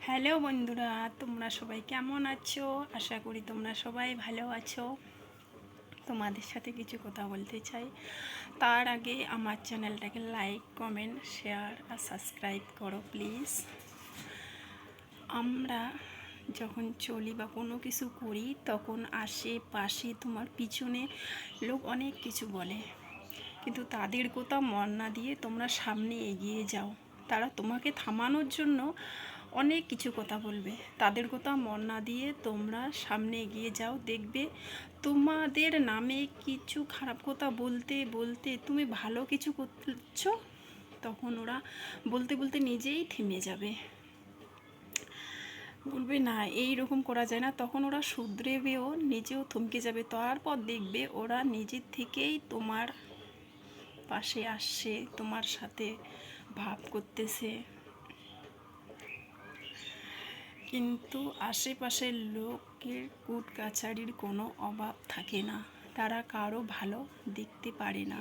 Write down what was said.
Hello বন্ধুরা, তোমরা সবাই কেমন আছো? আশা করি তোমরা সবাই ভালো আছো। তোমাদের সাথে কিছু কথা বলতে চাই। তার আগে আমার চ্যানেলটাকে লাইক, কমেন্ট, শেয়ার আর সাবস্ক্রাইব করো প্লিজ। আমরা যখন চলি বা কোনো কিছু করি তখন আশেপাশে তোমার পিছনে লোক অনেক কিছু বলে, কিন্তু তাদের কথা মন না দিয়ে তোমরা সামনে এগিয়ে যাও। তারা তোমাকে থামানোর জন্য অনেক কিছু কথা বলবে, তাদের কথা মন না দিয়ে তোমরা সামনে এগিয়ে যাও। দেখবে তোমাদের নামে কিছু খারাপ কথা বলতে বলতে তুমি ভালো কিছু করছো, তখন ওরা বলতে বলতে নিজেই থেমে যাবে, বলবে না এই রকম করা যায় না। তখন ওরা শুধরেবেও, নিজেও থমকে যাবে। তারপর দেখবে ওরা নিজের থেকেই তোমার পাশে আসছে, তোমার সাথে ভাব করতেছে। কিন্তু আশেপাশের লোকের কুট কাছারির কোনো অভাব থাকে না, তারা কারো ভালো দেখতে পারে না।